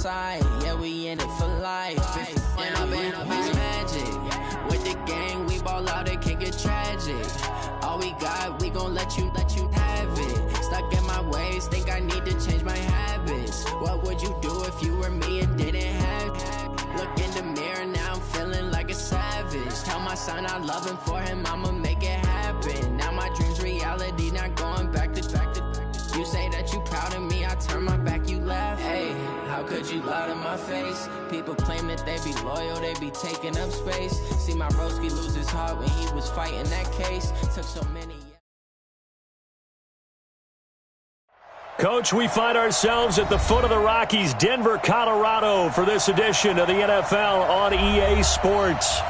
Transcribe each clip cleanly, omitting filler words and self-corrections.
side. Yeah, we in it for life. When I been up is magic. With the gang, we ball out, it can get tragic. All we got, we gon' let you have it. Stuck in my ways, think I need to change my habits. What would you do if you were me and didn't have it? Look in the mirror, now I'm feeling like a savage. Tell my son I love him, for him I'ma make it happen. Now my dream's reality, not going back to. You say that you proud of me, I turn my back, you laugh. Hey, how could you lie to my face? People claim that they be loyal, they be taking up space. See my broski lose his heart when he was fighting that case. Took so many. Coach, we find ourselves at the foot of the Rockies, Denver, Colorado, for this edition of the NFL on EA Sports.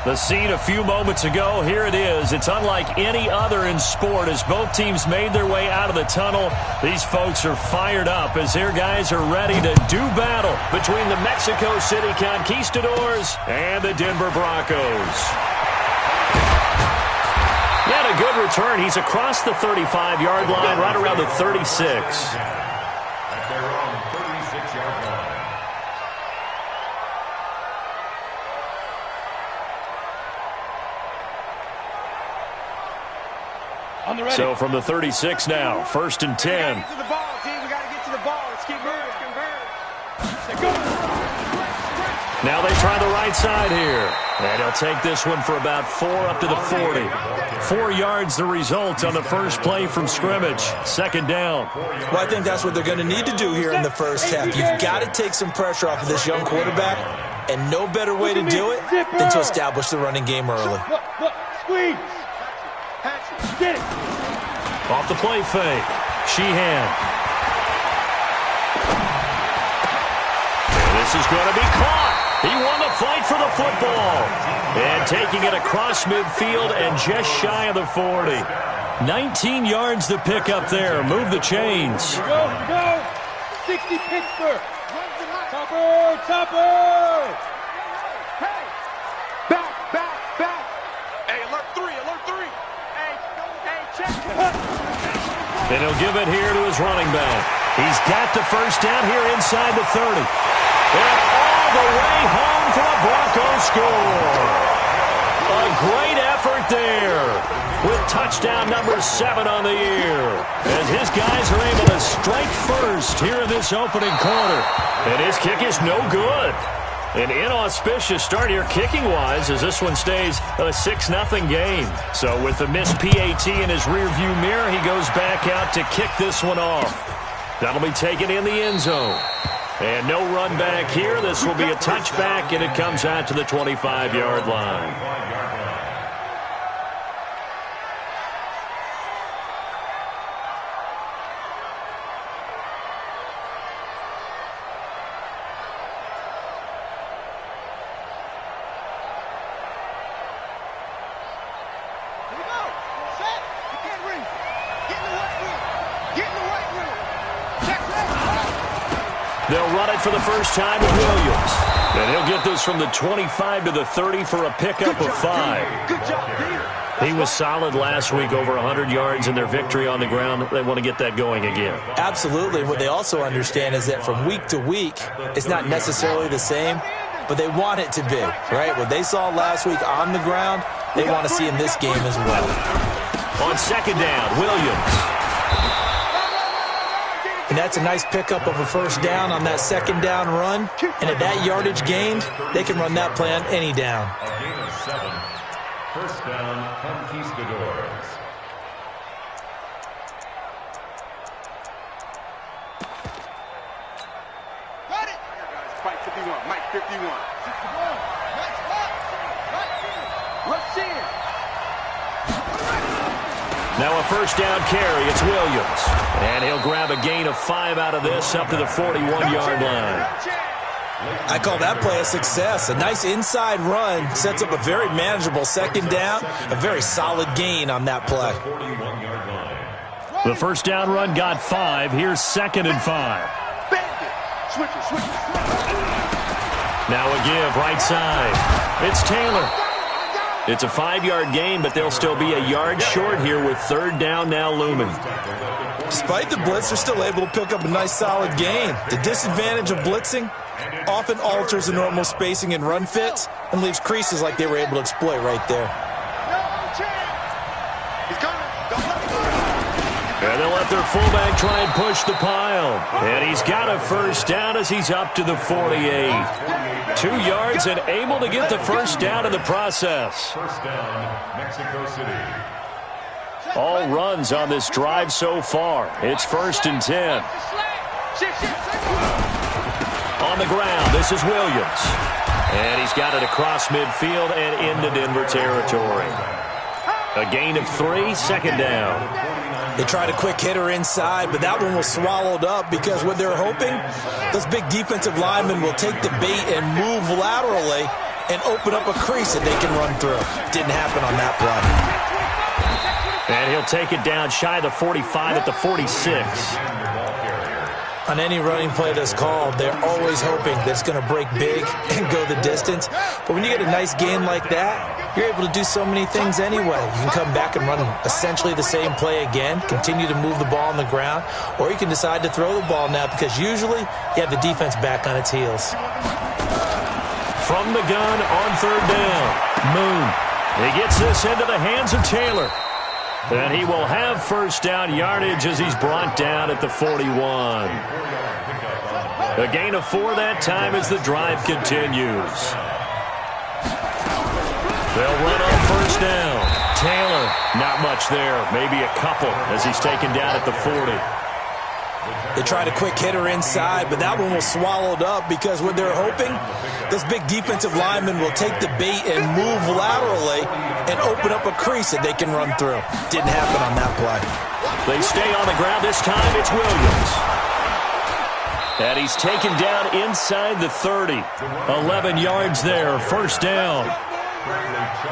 The scene a few moments ago, here it is. It's unlike any other in sport as both teams made their way out of the tunnel. These folks are fired up as their guys are ready to do battle between the Mexico City Conquistadors and the Denver Broncos. He had a good return. He's across the 35-yard line, right around the 36. At their own 36-yard line. So from the 36 now, 1st and 10. Get to the ball, team. We got to get to the ball. Let's keep moving. Now they try the right side here. And he'll take this one for about 4 up to the 40. 4 yards the result on the first play from scrimmage. 2nd down. Well, I think that's what they're going to need to do here in the first half. You've got to take some pressure off of this young quarterback, and no better way to do it than to establish the running game early. Squeeze. Get it. Off the play fake. Sheehan. And this is going to be caught. He won the fight for the football. And taking it across midfield and just shy of the 40. 19 yards to pick up there. Move the chains. Here we go. 60 Pittsburgh. Topper. Hey. Back. Hey, alert 3. Hey, check. And he'll give it here to his running back. He's got the first down here inside the 30. And all the way home for a Broncos score. A great effort there with touchdown number 7 on the year. As his guys are able to strike first here in this opening quarter. And his kick is no good. An inauspicious start here kicking-wise as this one stays a 6-0 game. So with the missed PAT in his rearview mirror, he goes back out to kick this one off. That'll be taken in the end zone. And no run back here. This will be a touchback, and it comes out to the 25-yard line. They'll run it for the first time with Williams. And he'll get this from the 25 to the 30 for a pickup of 5. Good job, Peter. He was solid last week, over 100 yards in their victory on the ground. They want to get that going again. Absolutely. What they also understand is that from week to week, it's not necessarily the same, but they want it to be, right? What they saw last week on the ground, they want to see in this game as well. On 2nd down, Williams. And that's a nice pickup of a first down on that 2nd down run. And at that yardage gained, they can run that play on any down. A gain of 7. First down, Conquistadors. Got it. Spike 51. Mike 51. Rush in. Now a first down carry. It's Williams. And he'll grab a gain of 5 out of this up to the 41-yard line. I call that play a success. A nice inside run sets up a very manageable 2nd down. A very solid gain on that play. 41-yard line. The first down run got 5. Here's 2nd and 5. Now a give right side. It's Taylor. It's a 5-yard gain, but they'll still be a yard short here with third down now looming. Despite the blitz, they're still able to pick up a nice solid gain. The disadvantage of blitzing often alters the normal spacing and run fits and leaves creases like they were able to exploit right there. And they'll let their fullback try and push the pile. And he's got a first down as he's up to the 48. 2 yards and able to get the first down in the process. First down, Mexico City. All runs on this drive so far. It's 1st and 10. On the ground, this is Williams. And he's got it across midfield and into Denver territory. A gain of 3, second down. They tried a quick hitter inside, but that one was swallowed up because what they're hoping, those big defensive linemen will take the bait and move laterally and open up a crease that they can run through. Didn't happen on that play. And he'll take it down shy of the 45 at the 46. On any running play that's called, they're always hoping that it's going to break big and go the distance. But when you get a nice gain like that, you're able to do so many things anyway. You can come back and run essentially the same play again, continue to move the ball on the ground, or you can decide to throw the ball now because usually you have the defense back on its heels. From the gun on third down, Moon. He gets this into the hands of Taylor. And he will have first down yardage as he's brought down at the 41. A gain of 4 that time as the drive continues. They'll run on first down. Taylor, not much there. Maybe a couple as he's taken down at the 40. They tried a quick hitter inside, but that one was swallowed up because what they're hoping, those big defensive linemen will take the bait and move laterally and open up a crease that they can run through. Didn't happen on that play. They stay on the ground. This time it's Williams. And he's taken down inside the 30. 11 yards there, first down.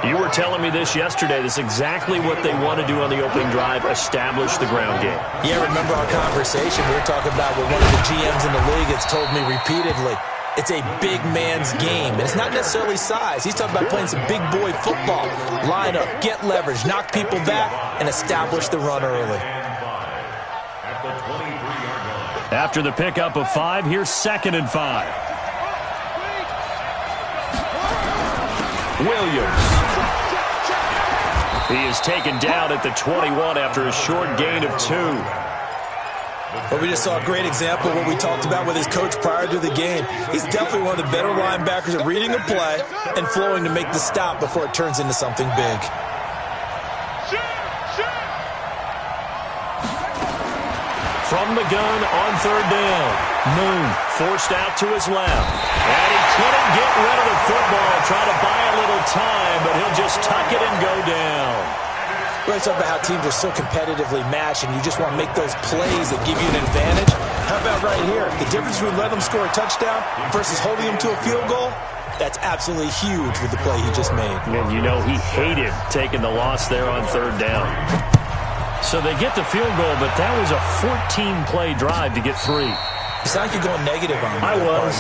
You were telling me this yesterday. This is exactly what they want to do on the opening drive, establish the ground game. Yeah, remember our conversation. We were talking about what one of the GMs in the league has told me repeatedly. It's a big man's game, and it's not necessarily size. He's talking about playing some big boy football. Line up, get leverage, knock people back, and establish the run early. After the pickup of 5, here's 2nd and 5. Williams. He is taken down at the 21 after a short gain of 2. But we just saw a great example of what we talked about with his coach prior to the game. He's definitely one of the better linebackers at reading a play and flowing to make the stop before it turns into something big. From the gun on third down. Moon forced out to his left. And he couldn't get rid of the football. Try to buy a little time, but he'll just tuck it and go down. We're talking about how teams are so competitively matched, and you just want to make those plays that give you an advantage. How about right here? The difference between letting them score a touchdown versus holding them to a field goal, that's absolutely huge with the play he just made. And you know he hated taking the loss there on third down. So they get the field goal, but that was a 14-play drive to get 3. You sound like you're going negative on me. I was.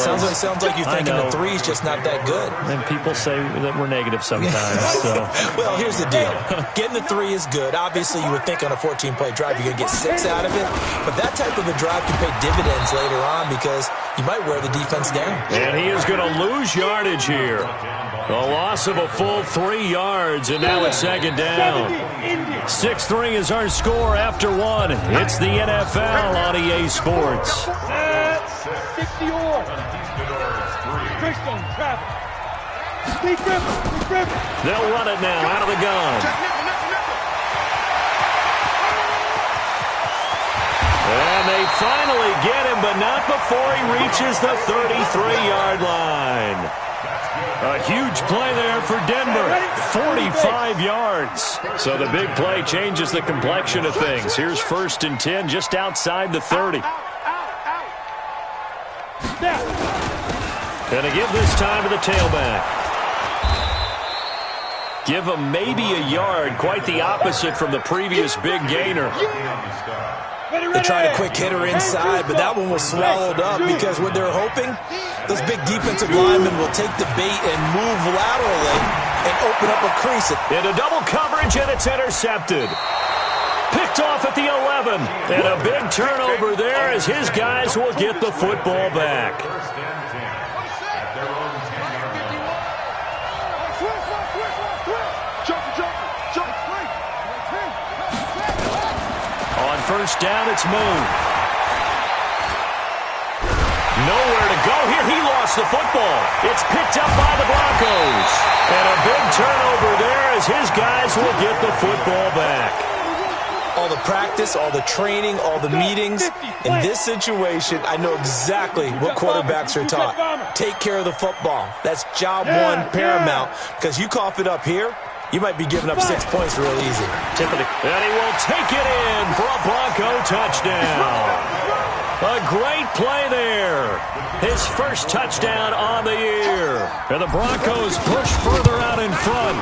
Sounds like you're thinking the 3 is just not that good. And people say that we're negative sometimes. So. Well, here's the deal. Getting the 3 is good. Obviously, you would think on a 14-play drive you're going to get 6 out of it. But that type of a drive can pay dividends later on because you might wear the defense down. And he is going to lose yardage here. A loss of a full 3 yards, and now it's 2nd down. 6-3 is our score after 1. It's the NFL on EA Sports. They'll run it now out of the gun. And they finally get him, but not before he reaches the 33-yard line. A huge play there for Denver, 45 yards. So the big play changes the complexion of things. Here's 1st and 10 just outside the 30. And to give this time to the tailback. Give him maybe a yard, quite the opposite from the previous big gainer. They tried a quick hitter inside, but that one was swallowed up because what they're hoping, those big defensive linemen will take the bait and move laterally and open up a crease. Into double coverage, and it's intercepted. Picked off at the 11. And a big turnover there as his guys will get the football back. On first down, it's Moon. Nowhere to go here. He lost the football. It's picked up by the Broncos. And a big turnover there as his guys will get the football back. All the practice, all the training, all the meetings. In this situation, I know exactly what quarterbacks are taught. Take care of the football. That's job one, paramount. Because you cough it up here, you might be giving up 6 points real easy. And he will take it in for a Bronco touchdown. A great play there. His first touchdown on the year. And the Broncos push further out in front.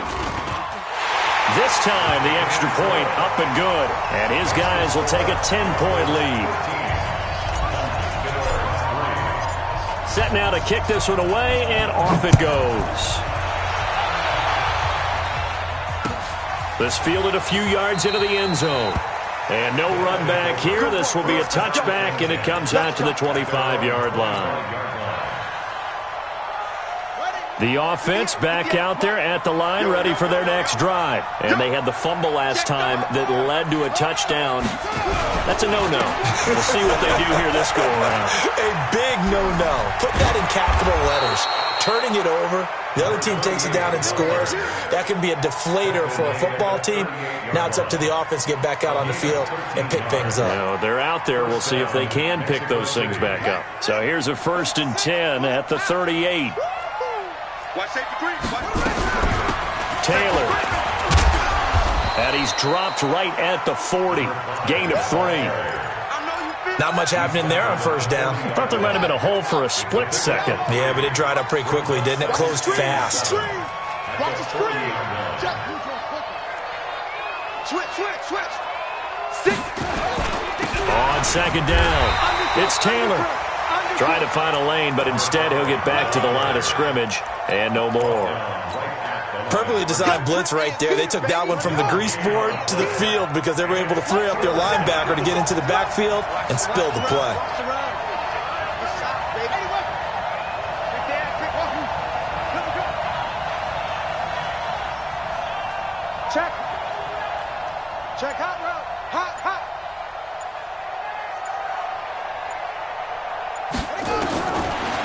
This time, the extra point up and good. And his guys will take a 10-point lead. Set now to kick this one away, and off it goes. This fielded a few yards into the end zone. And no run back here. This will be a touchback, and it comes out to the 25-yard line. The offense back out there at the line, ready for their next drive. And they had the fumble last time that led to a touchdown. That's a no-no. We'll see what they do here this go-around. A big no-no. Put that in capital letters. Turning it over, the other team takes it down and scores. That can be a deflator for a football team. Now it's up to the offense to get back out on the field and pick things up. They're out there. We'll see if they can pick those things back up. So here's a 1st and 10 at the 38. Taylor. And he's dropped right at the 40. Gain of 3. Not much happening there on first down. I thought there might have been a hole for a split second. Yeah, but it dried up pretty quickly, didn't it? Closed fast. Watch the screen. Switch. On 2nd down, it's Taylor. Trying to find a lane, but instead he'll get back to the line of scrimmage, and no more. Perfectly designed blitz right there. They took that one from the grease board to the field because they were able to free up their linebacker to get into the backfield and spill the play. Check hot route. Hot.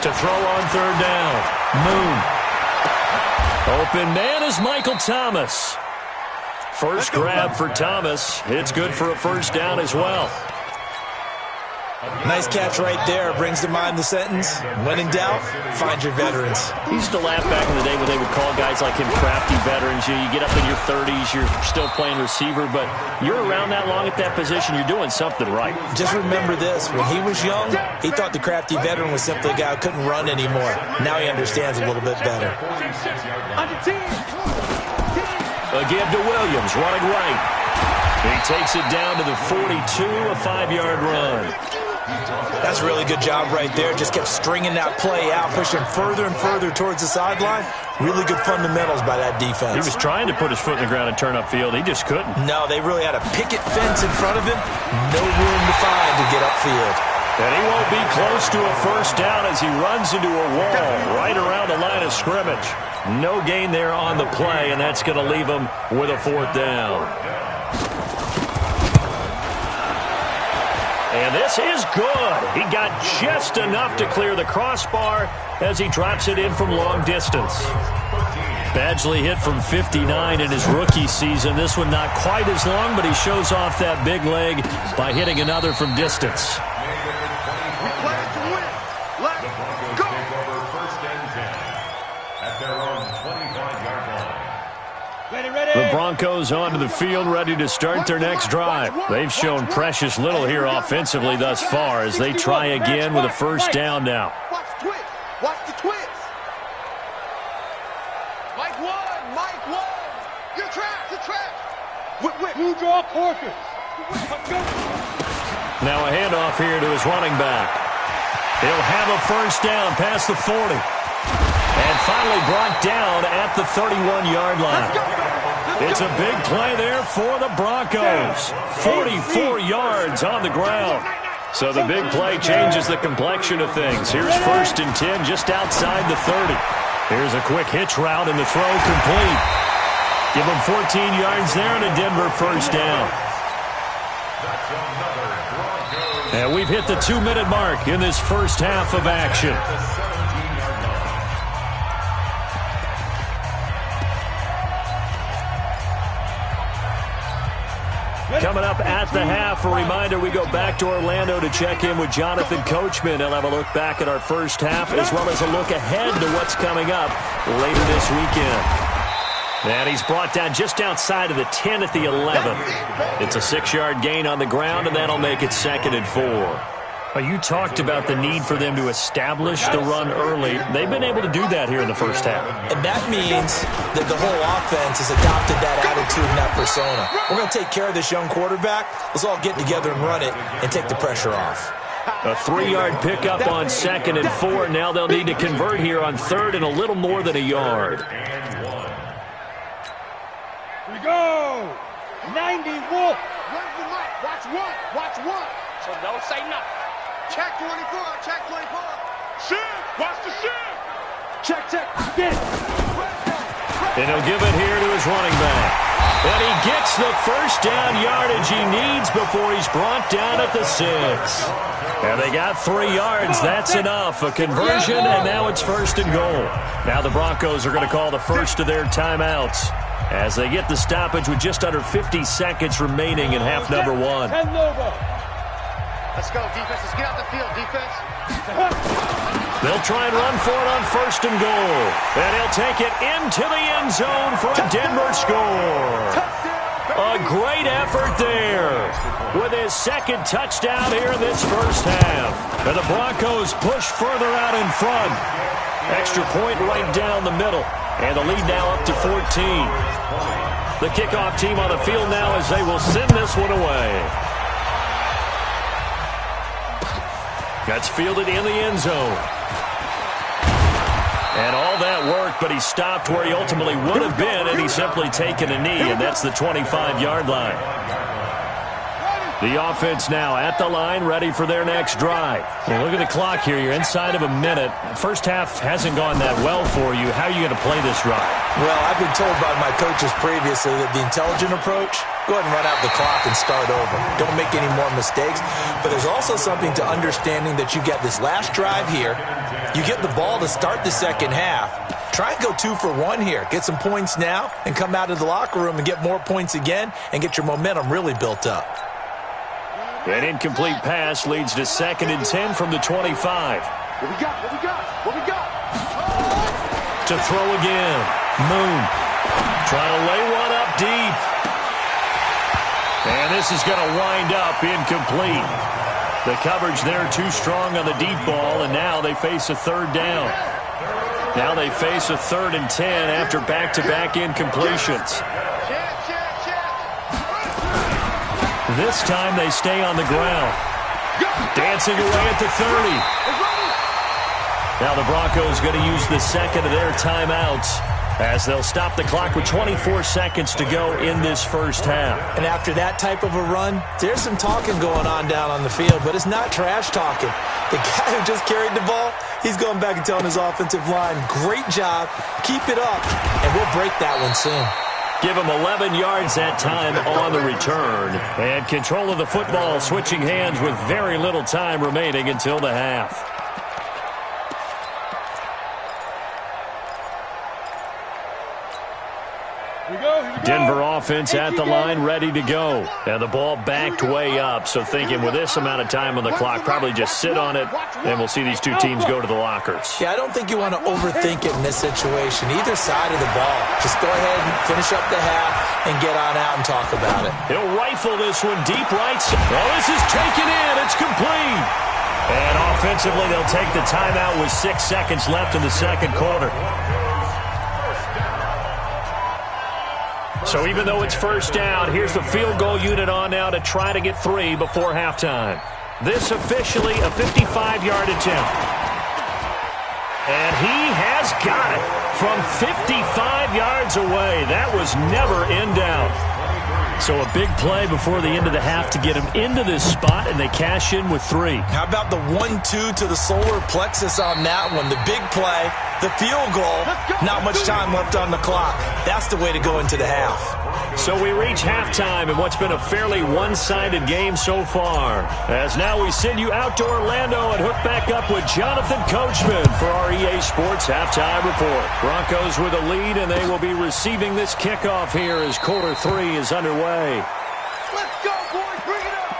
To throw on 3rd down, Moon. Open man is Michael Thomas. First grab for Thomas. It's good for a 1st down as well. Nice catch right there. Brings to mind the sentence, when in doubt, find your veterans. He used to laugh back in the day when they would call guys like him crafty veterans. You get up in your 30s, you're still playing receiver, but you're around that long at that position, you're doing something right. Just remember this. When he was young, he thought the crafty veteran was simply a guy who couldn't run anymore. Now he understands a little bit better. A give to Williams, running right. He takes it down to the 42, a 5-yard run. That's a really good job right there. Just kept stringing that play out, pushing further and further towards the sideline. Really good fundamentals by that defense. He was trying to put his foot in the ground and turn upfield. He just couldn't. No, they really had a picket fence in front of him. No room to find to get upfield. And he won't be close to a 1st down as he runs into a wall right around the line of scrimmage. No gain there on the play, and that's going to leave him with a 4th down. And this is good. He got just enough to clear the crossbar as he drops it in from long distance. Badgley hit from 59 in his rookie season. This one not quite as long, but he shows off that big leg by hitting another from distance. The Broncos onto the field, ready to start their next drive. They've shown precious little here offensively thus far as they try again with a 1st down now. Watch the twist. Mike one. You're trapped. Whip. You draw corpus. Now a handoff here to his running back. He'll have a 1st down past the 40. And finally brought down at the 31-yard line. It's a big play there for the Broncos. 44 yards on the ground. So the big play changes the complexion of things. Here's 1st and 10 just outside the 30. Here's a quick hitch route and the throw complete. Give them 14 yards there and a Denver first down. And we've hit the 2-minute mark in this first half of action. Coming up at the half, a reminder, we go back to Orlando to check in with Jonathan Coachman. He'll have a look back at our first half as well as a look ahead to what's coming up later this weekend. And he's brought down just outside of the 10 at the 11. It's a 6-yard gain on the ground, and that'll make it 2nd and 4. Well, you talked about the need for them to establish the run early. They've been able to do that here in the first half. And that means that the whole offense has adopted that attitude and that persona. We're going to take care of this young quarterback. Let's all get together and run it and take the pressure off. A 3-yard pickup on 2nd and 4. Now they'll need to convert here on 3rd and a little more than a yard. We go! 90 Wolf! Where's the mic? Watch one! Watch one! So don't say nothing. Check 24! Check 24! Shift! Watch the shift! Check, check, get it! And he'll give it here to his running back. And he gets the first down yardage he needs before he's brought down at the 6. And they got 3 yards. That's enough. A conversion, and now it's 1st and goal. Now the Broncos are going to call the first of their timeouts as they get the stoppage with just under 50 seconds remaining in half number 1. Let's go, defense. Let's get out the field, defense. They'll try and run for it on 1st and goal. And he'll take it into the end zone for a Denver score. A great effort there with his 2nd touchdown here in this first half. And the Broncos push further out in front. Extra point right down the middle. And the lead now up to 14. The kickoff team on the field now as they will send this one away. That's fielded in the end zone. And all that work, but he stopped where he ultimately would have been had he simply taken a knee, and that's the 25-yard line. The offense now at the line, ready for their next drive. Well, look at the clock here. You're inside of a minute. First half hasn't gone that well for you. How are you going to play this drive? Well, I've been told by my coaches previously that the intelligent approach, go ahead and run out the clock and start over. Don't make any more mistakes. But there's also something to understanding that you get this last drive here. You get the ball to start the second half. Try and go 2 for 1 here. Get some points now and come out of the locker room and get more points again and get your momentum really built up. An incomplete pass leads to 2nd and 10 from the 25. What we got? What we got? What we got? To throw again. Moon trying to lay one up deep. And this is going to wind up incomplete. The coverage there too strong on the deep ball, and now they face a 3rd down. Now they face a 3rd and 10 after back-to-back incompletions. This time they stay on the ground. Dancing away at the 30. Now the Broncos going to use the 2nd of their timeouts as they'll stop the clock with 24 seconds to go in this first half. And after that type of a run, there's some talking going on down on the field, but it's not trash talking. The guy who just carried the ball, he's going back and telling his offensive line, great job, keep it up, and we'll break that one soon. Give him 11 yards that time on the return. And control of the football switching hands with very little time remaining until the half. Denver offense at the line, ready to go. And the ball backed way up, so thinking with this amount of time on the clock, probably just sit on it, and we'll see these two teams go to the lockers. Yeah, I don't think you want to overthink it in this situation. Either side of the ball. Just go ahead and finish up the half and get on out and talk about it. He'll rifle this one deep right. Oh, this is taken in. It's complete. And offensively, they'll take the timeout with 6 seconds left in the second quarter. So even though it's first down, here's the field goal unit on now to try to get 3 before halftime. This officially a 55-yard attempt. And he has got it from 55 yards away. That was never in doubt. So a big play before the end of the half to get him into this spot, and they cash in with 3. How about the 1-2 to the solar plexus on that one? The big play, the field goal, not much time left on the clock. That's the way to go into the half. So we reach halftime in what's been a fairly one-sided game so far. As now we send you out to Orlando and hook back up with Jonathan Coachman for our EA Sports Halftime Report. Broncos with a lead, and they will be receiving this kickoff here as quarter 3 is underway. Let's go, boys. Bring it up.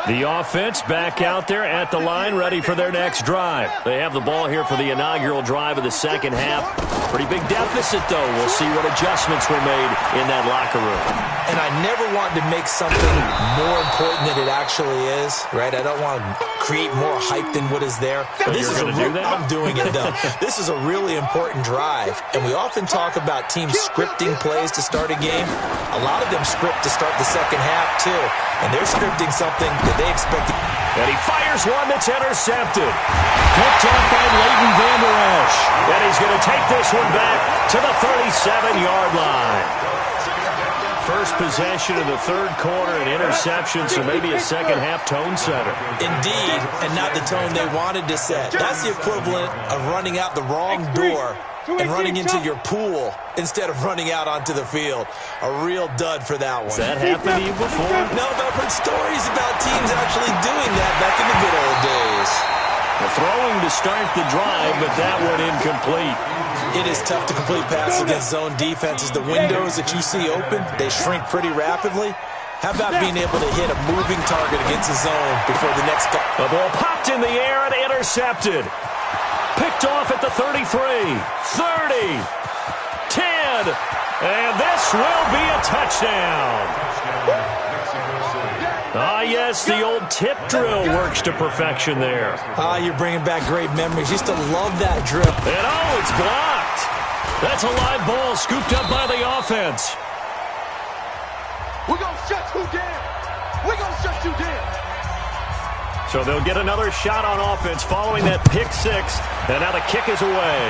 The offense back out there at the line, ready for their next drive. They have the ball here for the inaugural drive of the second half. Pretty big deficit, though. We'll see what adjustments were made in that locker room. And I never want to make something more important than it actually is, right? I don't want to create more hype than what is there. But this is going to do that? I'm doing it, though. This is a really important drive, and we often talk about teams scripting plays to start a game. A lot of them script to start the second half, too, and they're scripting something that they expect. And he fires one that's intercepted. Picked off by Leighton Vander Esch. And he's going to take this one back to the 37-yard line. First possession of the third quarter, an interception, so maybe a second-half tone setter. Indeed, and not the tone they wanted to set. That's the equivalent of running out the wrong door and running into your pool instead of running out onto the field. A real dud for that one. Has that happened to you before? No, but I've heard stories about teams actually doing that back in the good old days. The throwing to start the drive, but that one incomplete. It is tough to complete passes against zone defenses. The windows that you see open, they shrink pretty rapidly. How about being able to hit a moving target against the zone before the next guy? The ball popped in the air and intercepted. Picked off at the 33, 30, 10, and this will be a touchdown. Ah, yes, the old tip drill works to perfection there. Ah, you're bringing back great memories. Used to love that drill. And oh, it's blocked. That's a live ball scooped up by the offense. We're going to shut you down. We're going to shut you down. So they'll get another shot on offense following that pick six. And now the kick is away.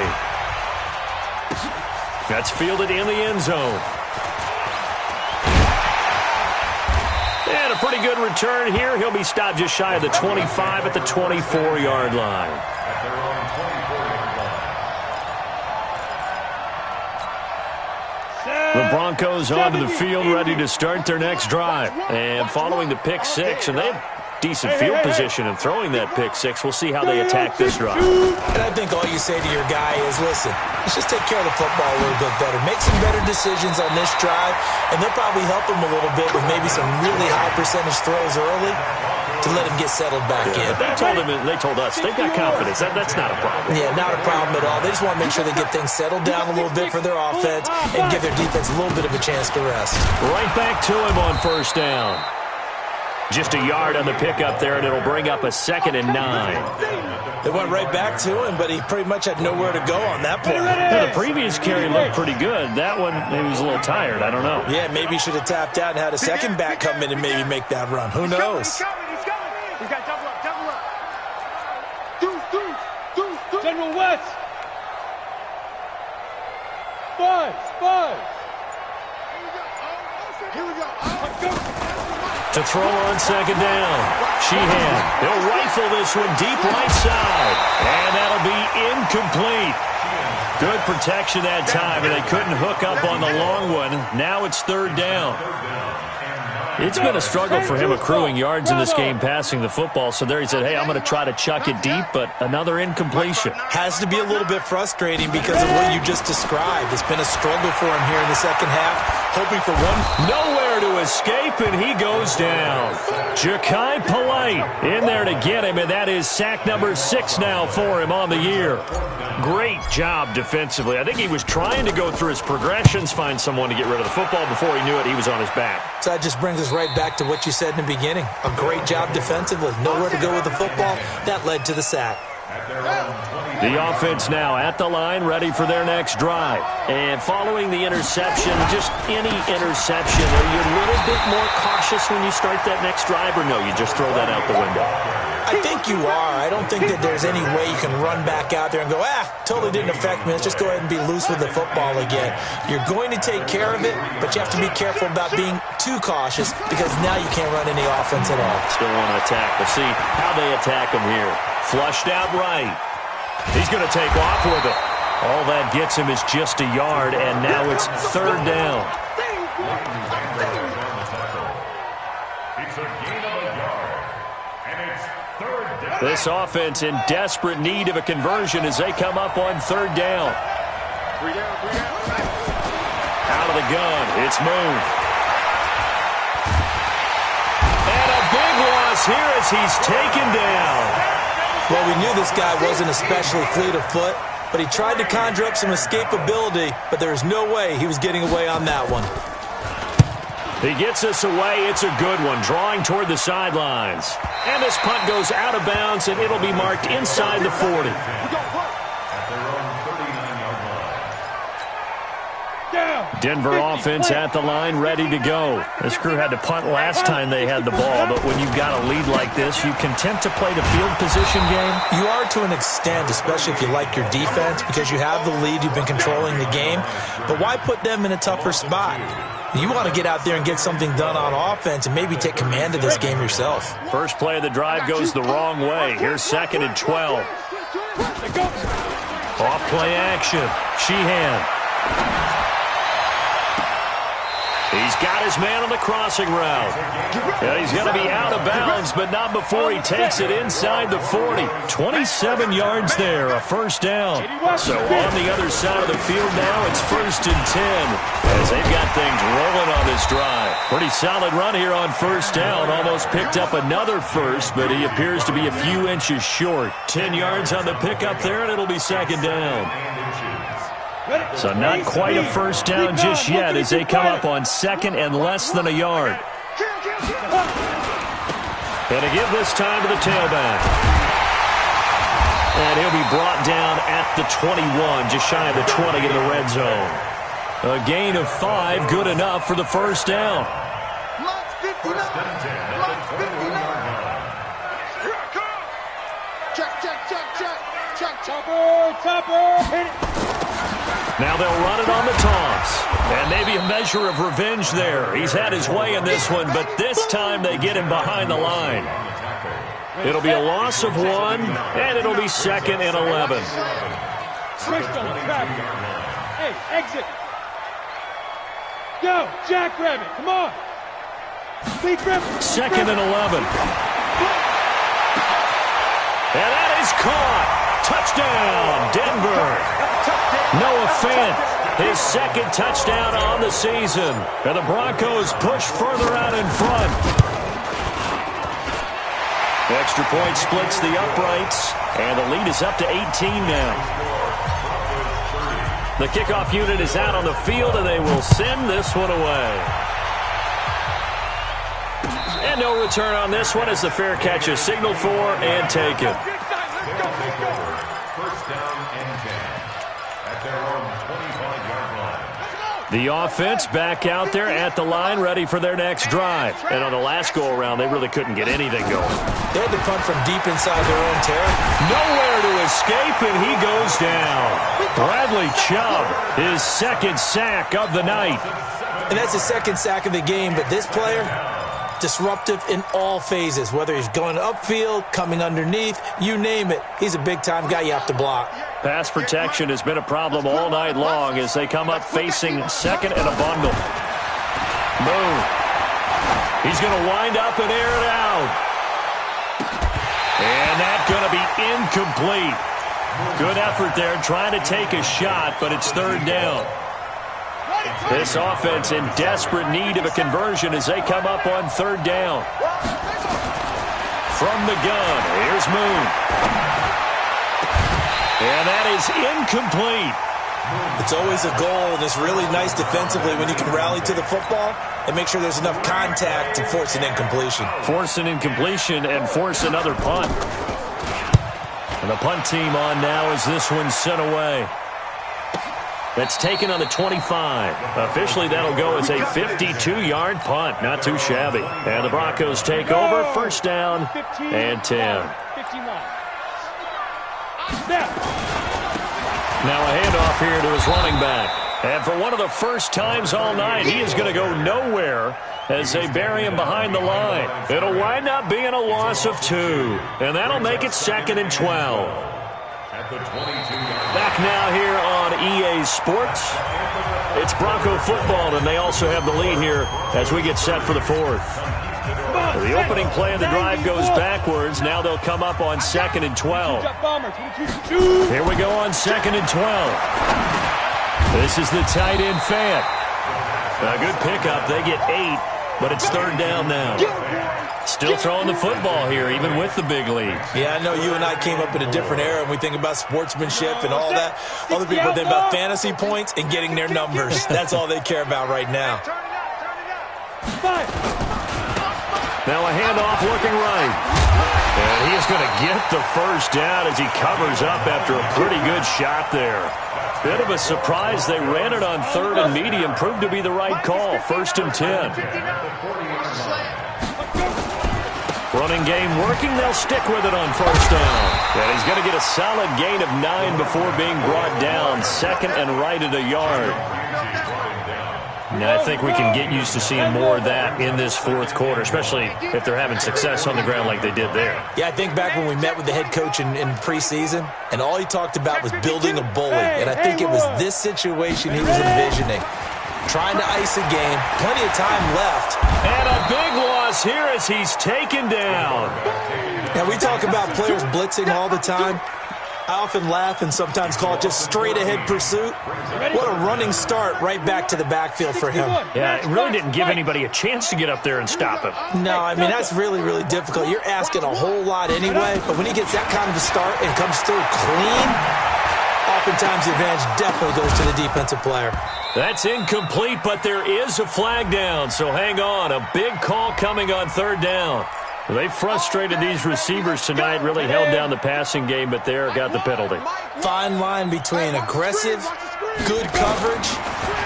That's fielded in the end zone. And a pretty good return here. He'll be stopped just shy of the 25 at the 24-yard line. The Broncos onto the field, ready to start their next drive. And following the pick six, and they have decent field position and throwing that pick six. We'll see how they attack this drive. And I think all you say to your guy is, listen, let's just take care of the football a little bit better. Make some better decisions on this drive, and they'll probably help him a little bit with maybe some really high percentage throws early to let him get settled back in. But they told us they've got confidence. That's not a problem. Yeah, not a problem at all. They just want to make sure they get things settled down a little bit for their offense and give their defense a little bit of a chance to rest. Right back to him on first down. Just a yard on the pickup there, and it'll bring up a 2nd and 9. They went right back to him, but he pretty much had nowhere to go on that play. Well, the previous carry looked pretty good. That one, maybe he was a little tired. I don't know. Yeah, maybe he should have tapped out and had a second back come in and maybe make that run. Who knows? He's coming. He's got double up. Deuce. General West. Five. Here we go. To throw on second down. Sheehan. They'll rifle this one deep right side. And that'll be incomplete. Good protection that time, and they couldn't hook up on the long one. Now it's 3rd down. It's been a struggle for him accruing yards in this game passing the football. So there he said, hey, I'm going to try to chuck it deep, but another incompletion. Has to be a little bit frustrating because of what you just described. It's been a struggle for him here in the second half, hoping for one. Nowhere to escape, and he goes down. Ja'Kai Polite in there to get him, and that is sack number 6 now for him on the year. Great job defensively. I think he was trying to go through his progressions, find someone to get rid of the football. Before he knew it, he was on his back. So that just brings us right back to what you said in the beginning. A great job defensively. Nowhere to go with the football. That led to the sack. The offense now at the line, ready for their next drive. And following the interception, just any interception, are you a little bit more cautious when you start that next drive, or no, you just throw that out the window? I think you are. I don't think that there's any way you can run back out there and go, totally didn't affect me. Let's just go ahead and be loose with the football again. You're going to take care of it, but you have to be careful about being too cautious because now you can't run any offense at all. Still want to attack. We'll see how they attack him here. Flushed out right. He's going to take off with it. All that gets him is just a yard, and now it's third down. It's a gain of a yard, and it's third down. This offense in desperate need of a conversion as they come up on third down. Out of the gun, it's Moon. And a big loss here as he's taken down. Well, we knew this guy wasn't especially fleet of foot, but he tried to conjure up some escapability, but there was no way he was getting away on that one. He gets us away. It's a good one, drawing toward the sidelines. And this punt goes out of bounds, and it'll be marked inside the 40. Denver offense at the line, ready to go. This crew had to punt last time they had the ball, but when you've got a lead like this, you content to play the field position game? You are to an extent, especially if you like your defense, because you have the lead, you've been controlling the game. But why put them in a tougher spot? You want to get out there and get something done on offense and maybe take command of this game yourself. First play of the drive goes the wrong way. Here's 2nd and 12. Off play action. Sheehan. He's got his man on the crossing route. Yeah, he's going to be out of bounds, but not before he takes it inside the 40. 27 yards there, a first down. So on the other side of the field now, it's 1st and 10 as they've got things rolling on this drive. Pretty solid run here on first down. Almost picked up another first, but he appears to be a few inches short. 10 yards on the pickup there, and it'll be 2nd down. So not quite a first down just yet as they come up on 2nd and less than a yard. And to give this time to the tailback. And he'll be brought down at the 21, just shy of the 20 in the red zone. A gain of 5, good enough for the first down. Topper, hit it. Now they'll run it on the toss. And maybe a measure of revenge there. He's had his way in this one, but this time they get him behind the line. It'll be a loss of 1, and it'll be 2nd and 11. Hey, exit. Go, Jackrabbit, come on. 2nd and 11. And that is caught. Touchdown, Denver. Noah Fant, his 2nd touchdown on the season. And the Broncos push further out in front. Extra point splits the uprights, and the lead is up to 18 now. The kickoff unit is out on the field, and they will send this one away. And no return on this one as the fair catch is signaled for and taken. First down and 10 at their own 25-yard line. The offense back out there at the line, ready for their next drive. And on the last go-around, they really couldn't get anything going. They had to punt from deep inside their own territory. Nowhere to escape, and he goes down. Bradley Chubb, his 2nd sack of the night. And that's the 2nd sack of the game, but this player, disruptive in all phases, whether he's going upfield, coming underneath, you name it. He's a big-time guy you have to block. Pass protection has been a problem all night long as they come up facing 2nd and a bundle. Moon. He's going to wind up and air it out. And that's going to be incomplete. Good effort there trying to take a shot, but it's 3rd down. This offense in desperate need of a conversion as they come up on 3rd down. From the gun, here's Moon. And that is incomplete. It's always a goal, and it's really nice defensively when you can rally to the football and make sure there's enough contact to force an incompletion. Force an incompletion and force another punt. And the punt team on now as this one's sent away. That's taken on the 25. Officially, that'll go as a 52-yard punt. Not too shabby. And the Broncos take over. First down and 10. Now a handoff here to his running back. And for one of the first times all night, he is going to go nowhere as they bury him behind the line. It'll wind up being a loss of 2. And that'll make it 2nd and 12. Back now here on EA Sports. It's Bronco football, and they also have the lead here as we get set for the 4th. The opening play of the drive goes backwards. Now they'll come up on 2nd and 12. Here we go on 2nd and 12. This is the tight end fan. A good pickup. They get 8, but it's 3rd down now. Still throwing the football here, even with the big lead. Yeah, I know you and I came up in a different era, and we think about sportsmanship and all that. Other people think about fantasy points and getting their numbers. That's all they care about right now. Now a handoff looking right. And he is going to get the first down as he covers up after a pretty good shot there. Bit of a surprise. They ran it on 3rd and medium. Proved to be the right call. 1st and 10. Running game working. They'll stick with it on 1st down. And he's going to get a solid gain of 9 before being brought down. 2nd and right at a yard. Now I think we can get used to seeing more of that in this 4th quarter, especially if they're having success on the ground like they did there. Yeah, I think back when we met with the head coach in preseason, and all he talked about was building a bully. And I think it was this situation he was envisioning. Trying to ice a game, plenty of time left. And a big loss here as he's taken down. Now, we talk about players blitzing all the time. I often laugh and sometimes call it just straight-ahead pursuit. What a running start right back to the backfield for him. Yeah, it really didn't give anybody a chance to get up there and stop him. No, I mean, that's really, really difficult. You're asking a whole lot anyway, but when he gets that kind of a start and comes through clean, oftentimes the advantage definitely goes to the defensive player. That's incomplete, but there is a flag down, so hang on. A big call coming on 3rd down. They frustrated these receivers tonight, really held down the passing game, but there got the penalty. Fine line between aggressive, good coverage,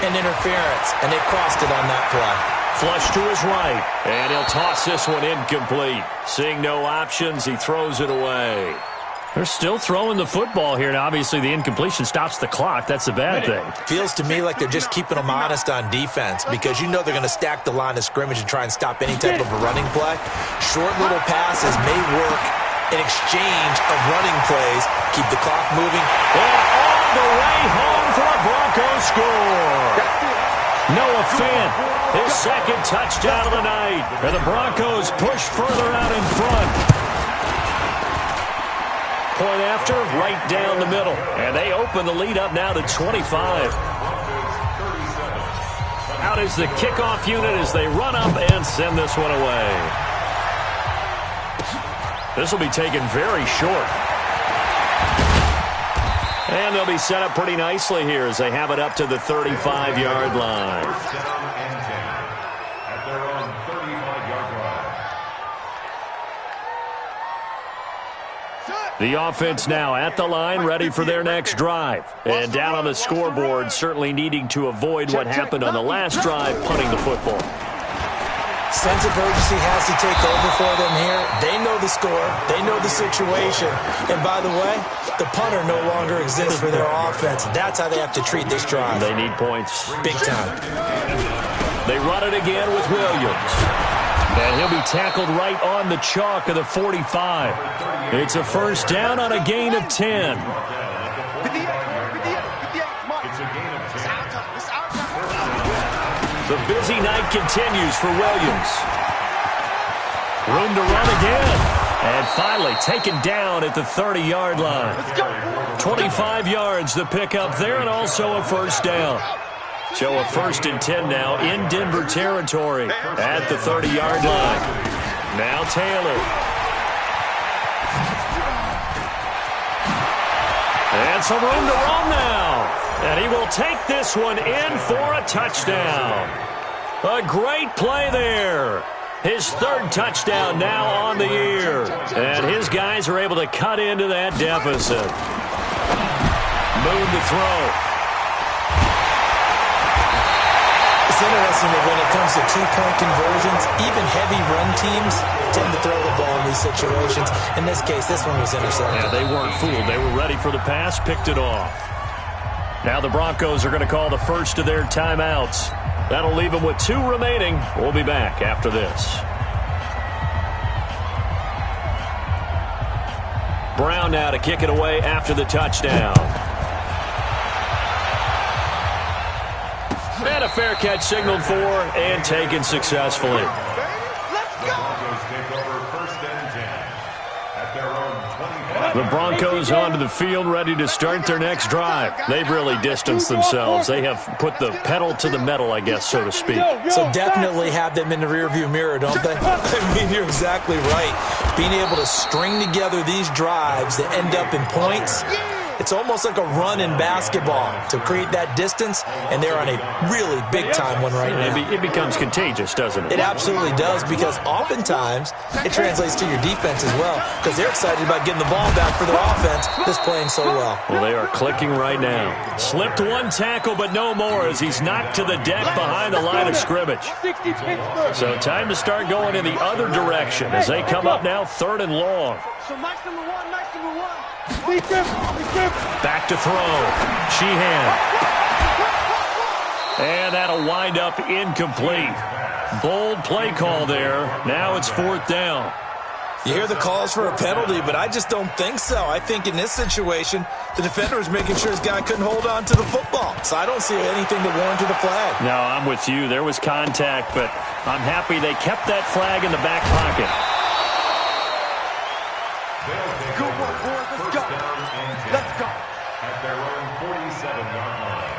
and interference, and they crossed it on that play. Flush to his right, and he'll toss this one incomplete. Seeing no options, he throws it away. They're still throwing the football here, and obviously the incompletion stops the clock. That's a bad thing. Feels to me like they're just keeping them honest on defense because you know they're going to stack the line of scrimmage and try and stop any type of a running play. Short little passes may work in exchange of running plays. Keep the clock moving. And all the way home for a Broncos score. Noah Fant, his 2nd touchdown of the night. And the Broncos push further out in front. Point after, right down the middle. And they open the lead up now to 25. Out is the kickoff unit as they run up and send this one away. This will be taken very short. And they'll be set up pretty nicely here as they have it up to the 35-yard line. The offense now at the line, ready for their next drive. And down on the scoreboard, certainly needing to avoid what happened on the last drive, punting the football. Sense of urgency has to take over for them here. They know the score. They know the situation. And by the way, the punter no longer exists for their offense. That's how they have to treat this drive. They need points. Big time. They run it again with Williams. And he'll be tackled right on the chalk of the 45. It's a first down on a gain of 10. The busy night continues for Williams. Room to run again. And finally taken down at the 30-yard line. 25 yards the pickup there and also a first down. So a 1st and 10 now in Denver territory at the 30-yard line. Now Taylor. And some room to run now. And he will take this one in for a touchdown. A great play there. His 3rd touchdown now on the year. And his guys are able to cut into that deficit. Moon to throw. It's interesting that when it comes to two-point conversions, even heavy run teams tend to throw the ball in these situations. In this case, this one was intercepted. Yeah, they weren't fooled. They were ready for the pass, picked it off. Now the Broncos are going to call the first of their timeouts. That'll leave them with 2 remaining. We'll be back after this. Brown now to kick it away after the touchdown. And a fair catch signaled for and taken successfully. The Broncos onto the field, ready to start their next drive. They've really distanced themselves. They have put the pedal to the metal, I guess, so to speak. So definitely have them in the rearview mirror, don't they? I mean, you're exactly right. Being able to string together these drives that end up in points, it's almost like a run in basketball to create that distance, and they're on a really big-time one right now. It becomes contagious, doesn't it? It absolutely does, because oftentimes it translates to your defense as well, because they're excited about getting the ball back for their offense that's playing so well. Well, they are clicking right now. Slipped one tackle, but no more as he's knocked to the deck behind the line of scrimmage. So time to start going in the other direction as they come up now 3rd and long. So nice number one, nice number one. Back to throw. Sheehan. And that'll wind up incomplete. Bold play call there. Now it's 4th down. You hear the calls for a penalty, but I just don't think so. I think in this situation, the defender is making sure his guy couldn't hold on to the football. So I don't see anything to warrant a flag. No, I'm with you. There was contact, but I'm happy they kept that flag in the back pocket. Good work, boys. Let's go. Let's go. At their own 47-yard line.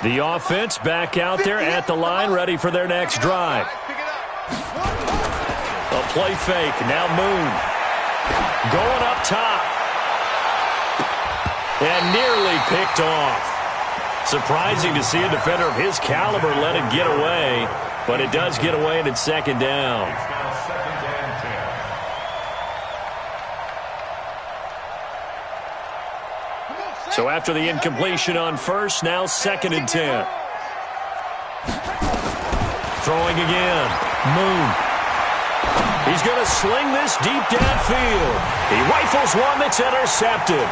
The offense back out there at the line, ready for their next drive. A play fake. Now Moon. Going up top. And nearly picked off. Surprising to see a defender of his caliber let it get away. But it does get away, and it's 2nd down. It's now 2nd and 10. So after the incompletion on first, now 2nd and 10. Throwing again. Moon. He's going to sling this deep downfield. He rifles one that's intercepted.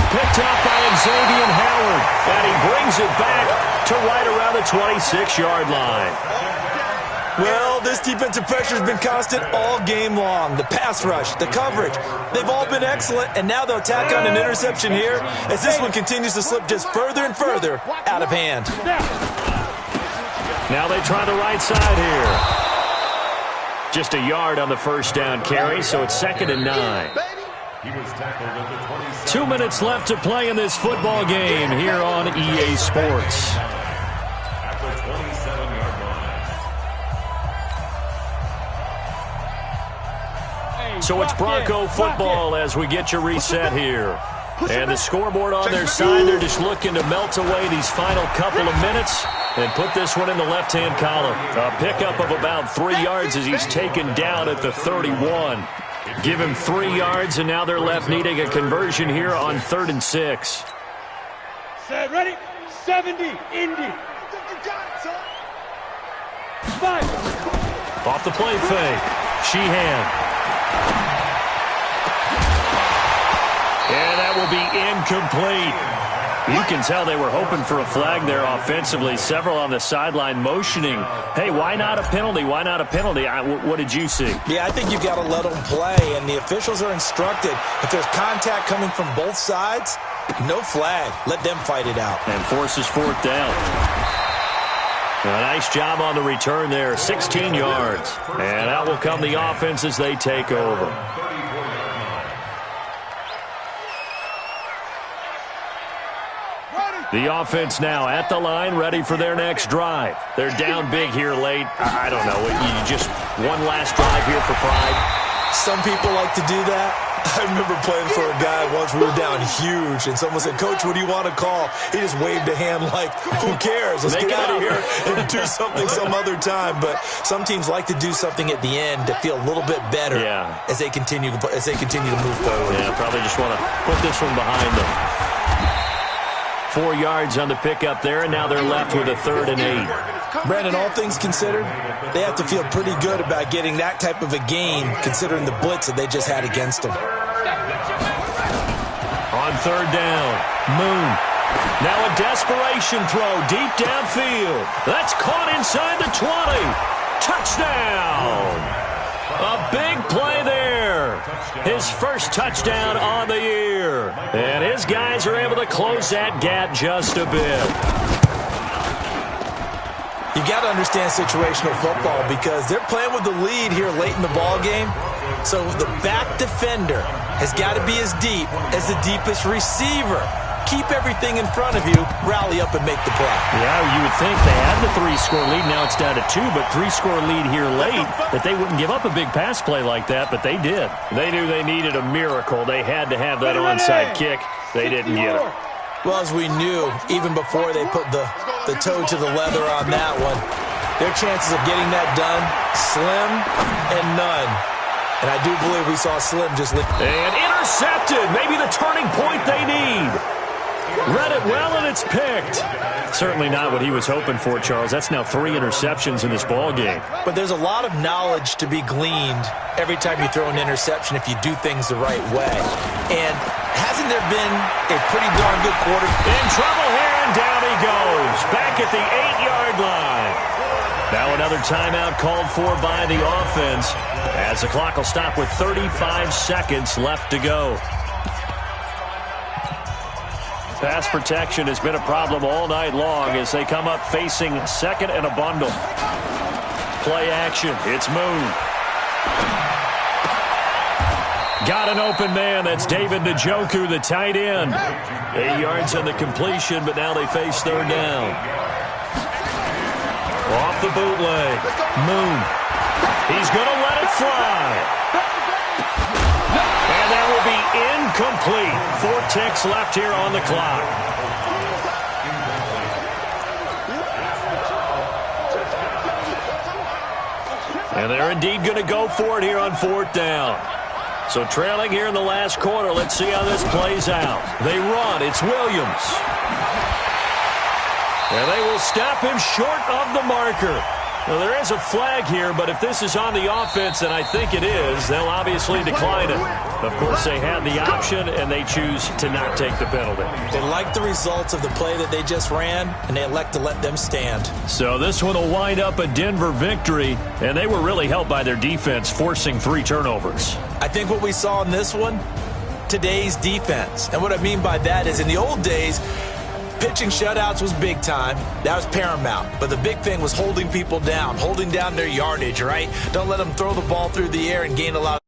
Picked up by Xavier Howard. And he brings it back to right around the 26-yard line. Well, this defensive pressure has been constant all game long. The pass rush, the coverage, they've all been excellent, and now they'll tack on an interception here as this one continues to slip just further and further out of hand. Now they try the right side here. Just a yard on the first down carry, so it's 2nd and 9. He was tackled at the 27. 2 minutes left to play in this football game here on EA Sports. At the 27-yard line. So it's Bronco football as we get your reset here. And the scoreboard on their side, they're just looking to melt away these final couple of minutes and put this one in the left-hand column. A pickup of about 3 yards as he's taken down at the 31. Give him 3 yards, and now they're left needing a conversion here on 3rd and 6. Set, ready? 70, Indy. 5. Off the play fake. Sheehan. And that will be incomplete. You can tell they were hoping for a flag there offensively. Several on the sideline motioning, hey, why not a penalty? Why not a penalty? What did you see? Yeah, I think you've got to let them play, and the officials are instructed. If there's contact coming from both sides, no flag. Let them fight it out. And forces 4th down. A nice job on the return there, 16 yards. And out will come the offense as they take over. The offense now at the line, ready for their next drive. They're down big here late. I don't know. You just one last drive here for pride. Some people like to do that. I remember playing for a guy once. We were down huge, and someone said, "Coach, what do you want to call?" He just waved a hand like, "Who cares? Let's get out of here and do something some other time." But some teams like to do something at the end to feel a little bit better as they continue to move forward. Yeah, probably just want to put this one behind them. 4 yards on the pickup there, and now they're left with a 3rd and 8. Brandon, all things considered, they have to feel pretty good about getting that type of a gain, considering the blitz that they just had against them. On 3rd down, Moon. Now a desperation throw deep downfield. That's caught inside the 20. Touchdown! A big play there. His first touchdown on the year. And his guys are able to close that gap just a bit. You got to understand situational football because they're playing with the lead here late in the ball game. So the back defender has got to be as deep as the deepest receiver. Keep everything in front of you, rally up and make the play. Yeah, you would think they had the 3-score lead. Now it's down to 2, but 3-score lead here late, that they wouldn't give up a big pass play like that, but they did. They knew they needed a miracle. They had to have that onside kick. They didn't get it. Well, as we knew, even before they put the toe to the leather on that one, their chances of getting that done, slim and none. And I do believe we saw Slim just lift. And intercepted. Maybe the turning point they need. Read it well, and it's picked. Certainly not what he was hoping for, Charles. That's now 3 interceptions in this ball game. But there's a lot of knowledge to be gleaned every time you throw an interception if you do things the right way. And hasn't there been a pretty darn good quarter? In trouble here, and down he goes. Back at the 8-yard line. Now another timeout called for by the offense, as the clock will stop with 35 seconds left to go. Pass protection has been a problem all night long as they come up facing 2nd and a bundle. Play action. It's Moon. Got an open man. That's David Njoku, the tight end. 8 yards on the completion, but now they face 3rd down. Off the bootleg. Moon. He's going to let it fly. And that will be incomplete. 4 ticks left here on the clock. And they're indeed going to go for it here on 4th down. So trailing here in the last quarter. Let's see how this plays out. They run. It's Williams. And they will stop him short of the marker. Well, there is a flag here, but if this is on the offense, and I think it is, they'll obviously decline it. Of course, they had the option, and they choose to not take the penalty. They like the results of the play that they just ran, and they elect to let them stand. So this one will wind up a Denver victory, and they were really helped by their defense, forcing 3 turnovers. I think what we saw in this one, today's defense. And what I mean by that is in the old days, pitching shutouts was big time. That was paramount. But the big thing was holding people down, holding down their yardage, right? Don't let them throw the ball through the air and gain a lot.